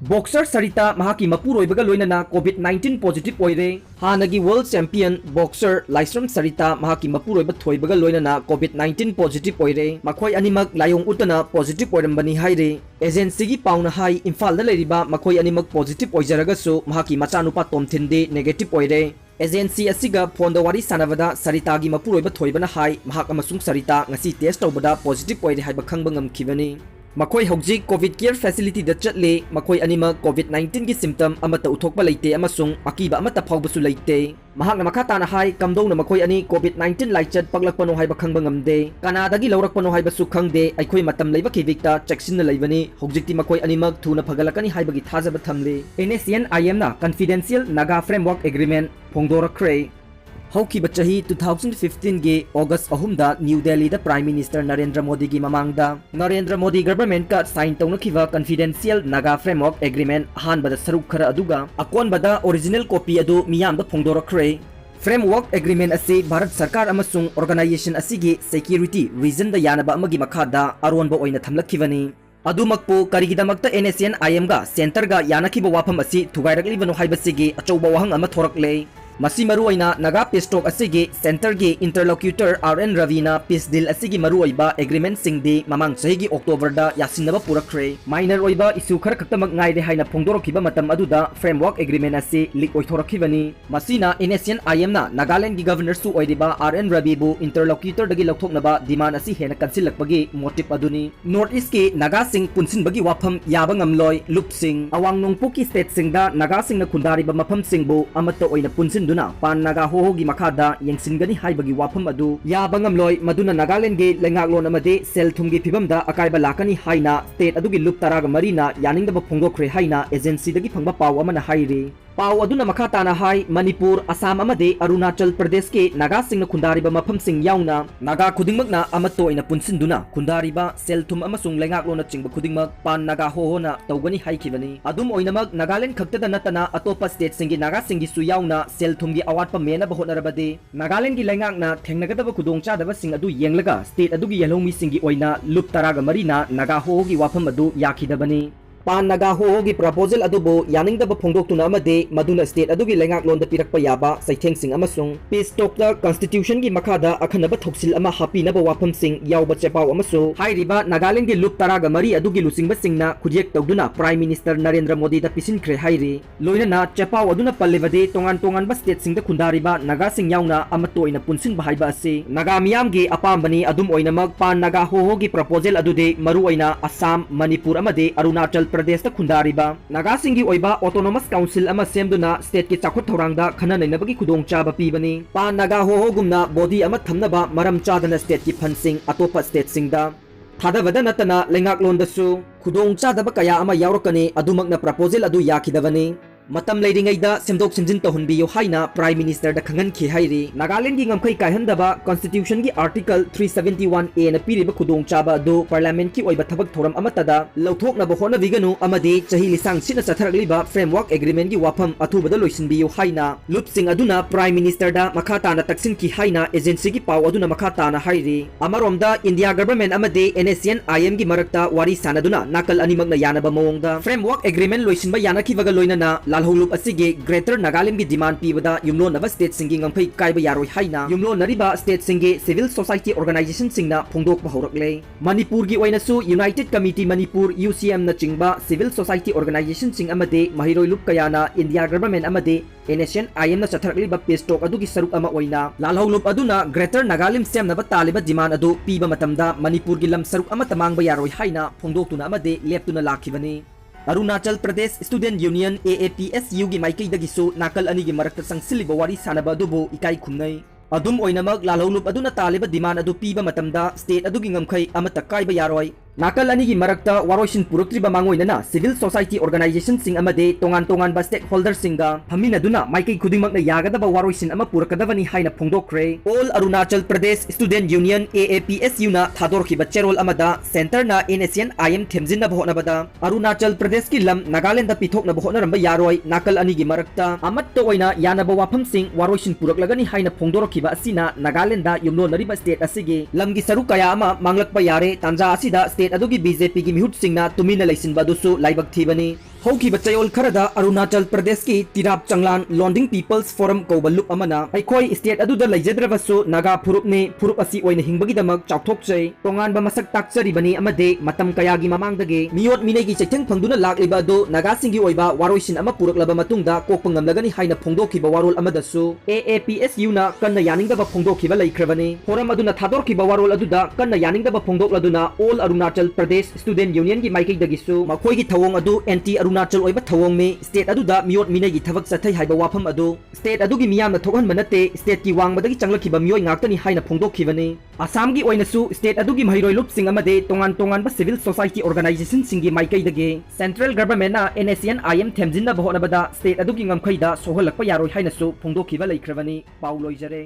Boxer Sarita mahaki mapuroibaga loinana COVID-19 positive oire. Hanagi world champion boxer Laisram Sarita mahaki mapuroiba thoibaga loinana COVID-19 positive oire. Makhoi animak layong utana positive oirambani haire. Agency gi pauna hai Imphal da leiriba makhoi animak positive oijaragasu mahaki machanupa Tomthinde negative oire. Agency asiga phone da wari sanavada Sarita gi mapuroiba thoibana hai mahak amasung Sarita ngasi test tawbada positive oire haiba khangba ngamkhibani. Makhoi hojik COVID care facility da chatle makhoi anima COVID-19 gi symptom amata uthokpa leite amasung akiba amata phawbasu leite mahak na makata na hai kamdong na makhoi ani COVID-19 laichat paglakpano haiba khangba ngamde Canada gi lawrakpano haiba su khangde aikhoi matam leiba kivikta checksin na leibani hojikti makhoi animak thuna phagalakani haiba gi thajaba thamle NACN IM na confidential Naga framework agreement phongdorakre Haukiba chahi 2015 ge August 3 da New Delhi da Prime Minister Narendra Modi gi mamangda Narendra Modi government ka sign tawnakiba confidential Naga framework agreement hanbada saruk khara aduga akonbada original copy adu miyamda phongdorakre Framework agreement asi Bharat Sarkar amasung organization asigi security reason da yanaba amagi makhada aronba oina thamlakhibani Adumakpo karigidamakta NACN IM ga center ga yanakiba wafam asi thugairakliba no haibasigi achouba wahang ama thorakle Masi maruaina Naga Peace Talk asigi Center gi interlocutor RN Ravina Peace Deal asigi maruaiba agreement singdi mamang chahigi October da yasinaba purakre minor oiba issue khara khaktamak ngaide haina phongdorokhiba matam aduda framework agreement asi leak oithorakhibani masina NACN IM na Nagaland gi governor su oidiba RN Ravi bu interlocutor dagi lokthoknaba demand asi hena kansilakpagi motive aduni North East ki Nagasing Punsinbagi Wafam Yaba Ngamloi Lupsing awang nongpuki state singda Nagasing na khundariba mafam singbu amata oina punsin duna pan Naga hoho gi makada yengsingani haibagi wafam adu Yaba Ngamloi maduna Nagaland ge lengaklon amade sel thumgi phibamda akaiba lakani haina state adugi lup taraga marina yaningdaba phongdokre haina agency dagi phangba paw amana hairi Pau aduna makata na hai Manipur, Assam amade Arunachal Pradesh ke Nagasing na khundariba mafam sing yauna Naga khudingmak na amato ina punsinduna khundariba selthum amasung lengaklon na chingba khudingmak pan Naga hoho na tawgani haikibani adum oinamag Nagaland khaktada natana atopa state singi Nagasing gi su yauna selthum gi awatpa mena bahonarabade Nagaland gi lengak na thengnagadaba khudongchadaba sing adu yenglaga state adugi yalomi singi oina lup taraga marina Naga hoho gi wafam adu yakhidabani Pan Naga hoho gi proposal adubo yaningdaba phongdoktuna amade maduna state adugi lengaklon da pirakpa yaba saitheng sing amasung Peace Talk da constitution gi makhada akhanaba thoksil ama hapinaba wafam sing yawba chepaw amaso hairiba Nagaland gi lup taraga mari adugi lusingba singna khujek tawduna Prime Minister Narendra Modi da pisinkhre hairi loinana chepaw aduna pallebade tongan ba state sing da khundariba Naga sing yauna amato ina punsin bahaiba ase Naga miyam gi apambani adum oinamag pan Naga hoho gi proposal adude maru oina Assam Manipur amade Arunachal Pradesh da khundariba Nagasing gi oiba autonomous council ama semduna state ki chakhut thorangda khana nainabagi khudongchaba pibani pan Naga hoho gumna body ama thamnaba maram chadana state ki phansing atopa state singda thadabada natana lengaklon dasu khudongchadaba kaya ama yawrakani adumakna proposal adu yakhidabani Matam leiringaida semdok simjin tahunbiyo haina Prime Minister da khangan khi hairi Nagaland gi ngamkhai kaihandaba constitution gi article 371A na piriba khudongchaba adu parliament ki oiba thabak thoram amatada lauthokna bahona viganu amade chahi lisang sina chatharaliba framework agreement gi wafam athubada loisinbiyo haina lupsing aduna Prime Minister da makhata na taksin ki haina agency gi paw aduna makhata na hairi amaromda India government amade NACN IM gi marakta wari sanaduna nakal animak na yanaba mawongda framework agreement loisinba yanaki waga loinana lalholup asige greater Nagaland gi demand pibada yumlo naba state singing ngangphai kaiba yaroi haina yumlo nariba state singe civil society organization singna phongdok ba horakle Manipur gi oinasu United Committee Manipur UCM na chingba civil society organization sing amade mahiroi lup kayana India government amade NACN IM na chatharliba Peace Talk adugi saruk ama oina lalholup aduna greater Nagaland sem naba taliba demand adu piba matamda Manipur gi lam saruk ama tamangba yaroi haina phongdoktuna amade leptuna lakhibani Arunachal Pradesh Student Union AAPSU gi maikei dagisu nakal ani gi marakta sangsiliba wari sanaba adubo ikai khumnai adum oinamag lalholup aduna taliba demand adu piba matamda state adugi ngamkhai amata kaiba yaroi nakal ani gi marakta waroisin puroktriba mangoinana civil society organization sing amade tongan ba stakeholders singa hamina duna maikai khudingmak na yagadaba waroisin ama purakadabani haina phongdokre all Arunachal Pradesh Student Union AAPSU na thadorkhiba cherol amada center na NACN IM themjinna bhonabada Arunachal Pradesh ki lam Nagaland da pithokna bhonaramba yaroi nakal ani gi marakta amatto oina yanaba wafam sing waroisin puraklagani haina phongdorkhiba asina Nagaland da yumlo nariba state asigi lamgi saru kaya ama manglakpa yare tanja asida state adugi BJP gi mihut singna tumina laisinba dusu laibak thibani ꯍꯧꯈꯤꯕ ꯆꯌꯣꯜ ꯈꯔꯗ ꯑꯔꯨꯅꯥꯆꯜ ꯄ꯭ꯔꯗꯦꯁꯀꯤ ꯇꯤꯔꯥꯞ ꯆꯪꯂꯥꯟ ꯂꯣꯟꯗꯤꯡ peoples form ꯀꯧꯕ ꯂꯨꯞ ꯑꯃꯅ ꯑꯩꯈꯣꯏ state ꯑꯗꯨꯗ ꯂꯩꯖꯗ꯭ꯔꯕꯁꯨ ꯅꯥꯒꯥ ꯐꯨꯔꯨꯞꯅꯤ, ꯐꯨꯔꯨꯞ ꯑꯁꯤ ꯑꯣꯏꯅ ꯍꯤꯡꯕꯒꯤꯗꯃꯛ ꯆꯥꯎꯊꯣꯛꯆꯩ, ꯇꯣꯉꯥꯟꯕ ꯃꯁꯛ ꯇꯥꯛꯆꯔꯤꯕꯅꯤ ꯑꯃꯗꯤ ꯃꯇꯝ ꯀꯌꯥꯒꯤ ꯃꯃꯥꯡꯗꯒꯤ ꯃꯤꯑꯣꯠ ꯃꯤꯅꯩꯒꯤ ꯆꯩꯊꯦꯡ ꯐꯪꯗꯨꯅ ꯂꯥꯛꯂꯤꯕ ꯑꯗꯨ ꯅꯥꯒꯥꯁꯤꯡꯒꯤ ꯑꯣꯏꯕ ꯋꯥꯔꯣꯏꯁꯤꯟ ꯑꯃ ꯄꯨꯔꯛꯂꯕ ꯃꯇꯨꯡꯗ ꯀꯣꯛꯄ ꯉꯝꯂꯒꯅꯤ ꯍꯥꯏꯅ ꯐꯣꯡꯗꯣꯛꯈꯤꯕ ꯋꯥꯔꯣꯜ ꯑꯃꯗꯁꯨ AAPSUꯅ ꯀꯟꯅ ꯌꯥꯅꯤꯡꯗꯕ ꯐꯣꯡꯗꯣꯛꯈꯤꯕ ꯂꯩꯈ꯭ꯔꯕꯅꯤ꯫ ꯐꯣꯔꯝ ꯑꯗꯨꯅ ꯊꯥꯗꯣꯛꯈꯤꯕ ꯋꯥꯔꯣꯜ ꯑꯗꯨꯗ ꯀꯟꯅ ꯌꯥꯅꯤꯡꯗꯕ ꯐꯣꯡꯗꯣꯛꯂꯗꯨꯅ ꯑꯣꯜ ꯑꯔꯨꯅꯥꯆꯜ ꯄ꯭ꯔꯗꯦꯁ ꯁ꯭ꯇꯨꯗꯦꯟꯠ ꯌꯨꯅꯤꯌꯟꯒꯤ ꯃꯥꯏꯀꯩꯗꯒꯤꯁꯨ ꯃꯈꯣꯏꯒꯤ ꯊꯧꯑꯣꯡ ꯑꯗꯨ ꯑꯦꯟꯇꯤ ꯑꯔꯨꯅꯥꯆꯜ ꯑꯣꯏꯕ ꯊꯧꯑꯣꯡꯅꯤ, ꯁ꯭ꯇꯦꯠ ꯑꯗꯨꯗ ꯃꯤꯑꯣꯠ ꯃꯤꯅꯩꯒꯤ ꯊꯕꯛ ꯆꯠꯊꯩ ꯍꯥꯏꯕ ꯋꯥꯐꯝ ꯑꯗꯨ ꯁ꯭ꯇꯦꯠ ꯑꯗꯨꯒꯤ ꯃꯤꯌꯥꯝꯅ ꯊꯣꯛꯍꯟꯕ ꯅꯠꯇꯦ, ꯁ꯭ꯇꯦꯠꯀꯤ ꯋꯥꯡꯃꯗꯒꯤ ꯆꯪꯂꯛꯈꯤꯕ ꯃꯤꯑꯣꯏ ꯉꯥꯛꯇꯅꯤ ꯍꯥꯏꯅ ꯐꯣꯡꯗꯣꯛꯈꯤꯕꯅꯤ꯫ ꯑꯁꯥꯝꯒꯤ ꯑꯣꯏꯅꯁꯨ ꯁ꯭ꯇꯦꯠ ꯑꯗꯨꯒꯤ ꯃꯍꯩꯔꯣꯏ ꯂꯨꯞꯁꯤꯡ ꯑꯃꯗꯤ ꯇꯣꯉꯥꯟ ꯇꯣꯉꯥꯟꯕ ꯁꯤꯚꯤꯜ ꯁꯣꯁꯥꯏꯇꯤ ꯑꯣꯔꯒꯅꯥꯏꯖꯦꯁꯟꯁꯤꯡꯒꯤ ꯃꯥꯏꯀꯩꯗꯒꯤ ꯁꯦꯟꯇ꯭ꯔꯦꯜ ꯒꯚꯔꯟꯃꯦꯟꯠꯅ NACN-IM ꯊꯦꯝꯖꯤꯟꯅꯕ ꯍꯣꯠꯅꯕꯗ ꯁ꯭ꯇꯦꯠ ꯑꯗꯨꯒꯤ ꯉꯝꯈꯩꯗ ꯁꯣꯛꯍꯜꯂꯛꯄ ꯌꯥꯔꯣꯏ ꯍꯥꯏꯅꯁꯨ ꯐꯣꯡꯗꯣꯛꯈꯤꯕ ꯂꯩꯈ꯭ꯔꯕꯅꯤ꯫ ꯄꯥꯎ ꯂꯣꯏꯖꯔꯦ꯫